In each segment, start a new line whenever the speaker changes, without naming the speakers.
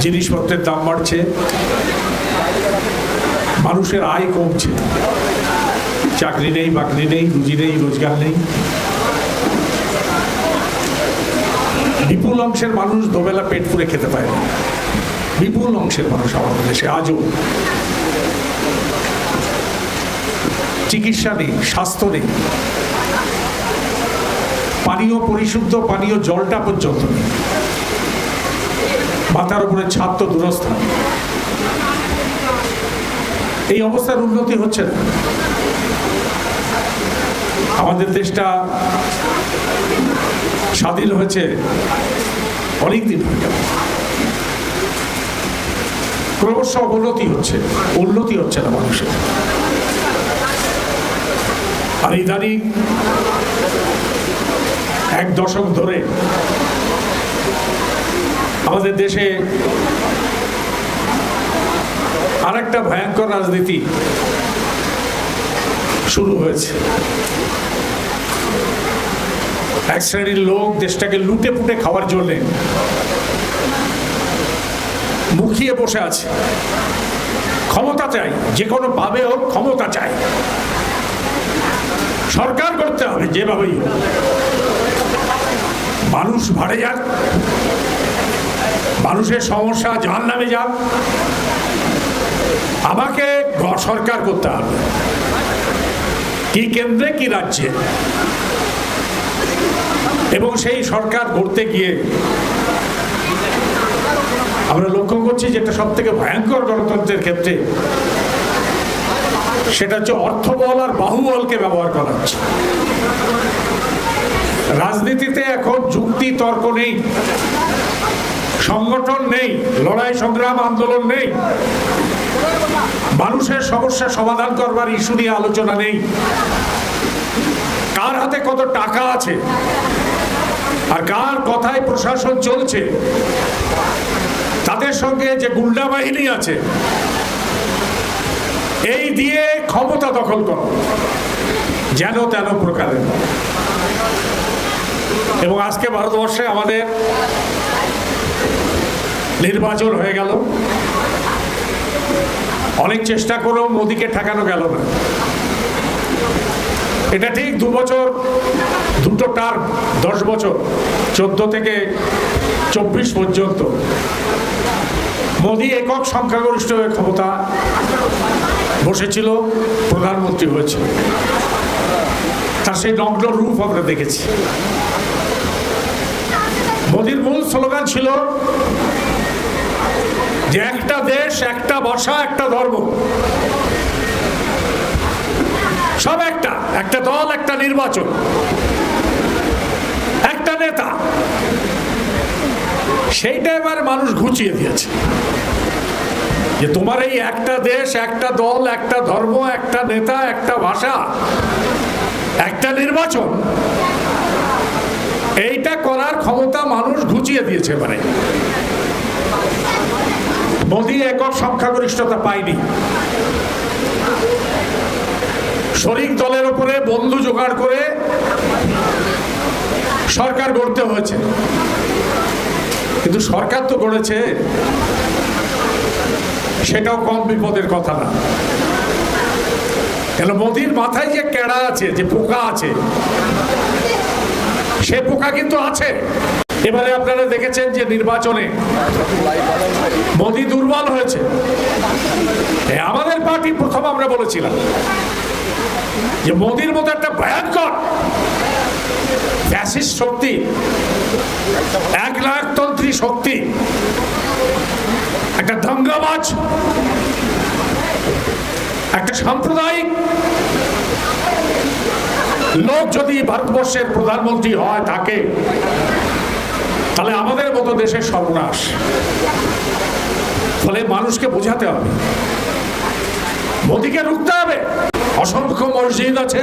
জিনিসপত্রের দাম বাড়ছে, মানুষের আয় কমছে, চাকরি নেই, বাকরি নেই, রুজি নেই, রোজগার নেই। বিপুল অংশের মানুষ দুবেলা পেট পুরে খেতে পায় না। বিপুল অংশের মানুষ আমাদের দেশে আজও। চিকিৎসা নেই, স্বাস্থ্য নেই, পানীয় পরিশুদ্ধ পানীয় জলটা পর্যন্ত নেই, মাথার উপরে ছাদ তো দূরস্থান। এই অবস্থার উন্নতি হচ্ছে না। আমাদের দেশটা স্বাধীন হয়েছে অনেকদিন হয়ে গেল, ক্রমশ অবনতি হচ্ছে, উন্নতি হচ্ছে না মানুষের। আর ইদানিং এক দশক ধরে আমাদের দেশে আরেকটা ভয়ঙ্কর রাজনীতি শুরু হয়েছে। এক শ্রেণীর লোক দেশটাকে লুটে পুটে খাওয়ার জন্যে মুখিয়ে বসে আছে। ক্ষমতা চাই, যে কোনো ভাবে হোক ক্ষমতা চাই, সরকার করতে হবে যেভাবেই হোক, মানুষ ভাড়ে যাক, মানুষের সমস্যা জাহান্নামে যাক, আমাকে সরকার করতে হবে, কি কেন্দ্রে কি রাজ্যে। এবং সেই সরকার গড়তে গিয়ে আমরা লক্ষ্য করছি যেটা সব থেকে ভয়ঙ্কর গণতন্ত্রের ক্ষেত্রে, সেটা হচ্ছে অর্থবল আর বাহুবলকে ব্যবহার করা হচ্ছে। রাজনীতিতে এখন যুক্তি তর্ক নেই, সংগঠন নেই, লড়াই সংগ্রাম আন্দোলন নেই, মানুষের সমস্যা সমাধান করবার ইস্যু নিয়ে আলোচনা নেই। কার হাতে কত টাকা আছে আর কার কথায় প্রশাসন চলছে, তাদের সঙ্গে যে গুন্ডা বাহিনী আছে, এই দিয়ে ক্ষমতা দখল করো যেন তেন প্রকারের। এবং আজকে ভারতবর্ষে আমাদের নির্বাচন হয়ে গেল, অনেক চেষ্টা করেও মোদিকে ঠেকানো গেল না। এটা ঠিক 2 বছর, দুটো টার্ম, 10 বছর, 14 থেকে 24 পর্যন্ত মোদি একক সংখ্যাগরিষ্ঠ হয়ে ক্ষমতা বসেছিল, প্রধানমন্ত্রী হয়েছিল। তার সেই নগ্ন রূপ আমরা দেখেছি। মোদির মূল স্লোগান ছিল যে একটা দেশ, একটা ভাষা, একটা ধর্ম, সব একটা, একটা দল, একটা নির্বাচন, একটা নেতা। সেইটা এবার মানুষ ঘুচিয়ে দিয়েছে যে তোমার এই একটা দেশ, একটা দল, একটা ধর্ম, একটা নেতা, একটা ভাষা, একটা নির্বাচন, এইটা করার ক্ষমতা মানুষ ঘুচিয়ে দিয়েছে। মানে মোদি একক সংখ্যাগরিষ্ঠতা পায়নি, শরিক দলের উপরে বন্ধু জোগাড় করে সরকার গড়তে হয়েছে। কিন্তু সরকার তো গড়েছে, সেটাও কম বিপদের কথা না। কেন মোদির মাথায় যে কেড়া আছে, যে পোকা আছে, সে পোকা কিন্তু আছে। এবারে আপনারা দেখেছেন যে নির্বাচনে মোদি দুর্বল হয়েছে। আমাদের পার্টি প্রথম আমরা বলেছিলাম যে মোদির মতো একটা ভয়ঙ্কর ফ্যাসিস্ট শক্তি, একনায়কতন্ত্রী শক্তি, একটা দাঙ্গাবাজ, একটা সাম্প্রদায়িক লোক যদি ভারতবর্ষের প্রধানমন্ত্রী হয় থাকে, তাহলে আমাদের মতো দেশের সর্বনাশ। ফলে মানুষকে বোঝাতে হবে, মোদিকে রুখতে হবে। অসংখ্য মসজিদ আছে,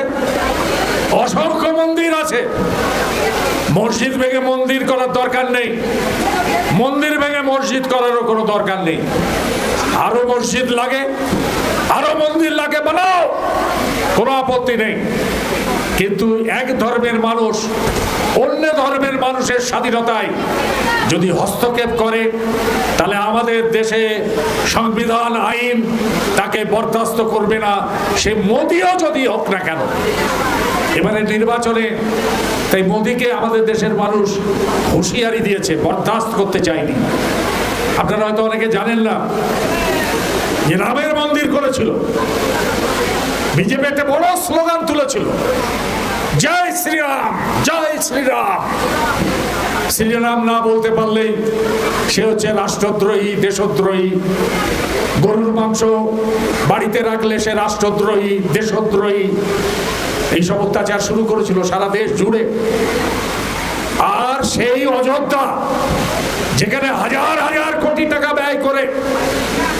অসংখ্য মন্দির আছে, মসজিদ ভেঙে মন্দির করার দরকার নেই, মন্দির ভেঙে মসজিদ করারও কোনো দরকার নেই। আরো মসজিদ লাগে, আরো মন্দির লাগে, বানাও, কোনো আপত্তি নেই। কিন্তু এক ধর্মের মানুষ অন্য ধর্মের মানুষের স্বাধীনতায় যদি হস্তক্ষেপ করে, তাহলে আমাদের দেশে সংবিধান আইন তাকে বরদাস্ত করবে না, সে মোদিও যদি হোক না কেন। এবারে নির্বাচনে তাই মোদিকে আমাদের দেশের মানুষ হুঁশিয়ারি দিয়েছে, বরদাস্ত করতে চায়নি। আপনারা হয়তো অনেকে জানেন না যে রামের মন্দির করেছিল, বিজেপি একটা বড় স্লোগান তুলেছিল, জয় শ্রীরাম, জয় শ্রীরাম। শ্রীরাম না বলতে পারলেই সে হচ্ছে রাষ্ট্রদ্রোহী, দেশদ্রোহী। গরুর মাংস বাড়িতে রাখলে সে রাষ্ট্রদ্রোহী, দেশদ্রোহী। এইসব অত্যাচার শুরু করেছিল সারা দেশ জুড়ে। আর সেই অযোধ্যা, যেখানে হাজার হাজার কোটি টাকা ব্যয় করে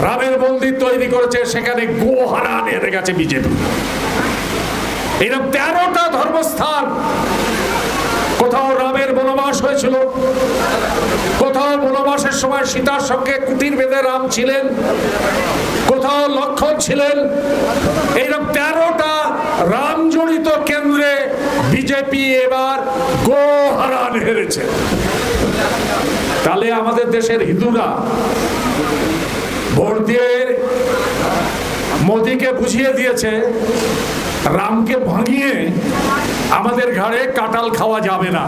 রামের মন্দির তৈরি করেছে, সেখানে গোহারান এনে গেছে বিজেপি। এরকম 13টা ধর্মস্থান, কোথাও রামের বনবাস হয়েছিল, কোথাও বনবাসের সময় সীতার সঙ্গে কুটির বেঁধে রাম ছিলেন, কোথাও লক্ষণ ছিলেন। এইরকম 13টা রাম জড়িত কেন্দ্রে বিজেপি এবার গোহারান হেরেছে। তাহলে আমাদের দেশের হিন্দুরা ভোট দিয়ে মোদিকে বুঝিয়ে দিয়েছে, রামকে ভাঙিয়ে আমাদের ঘাড়ে কাঁঠাল খাওয়া যাবে না।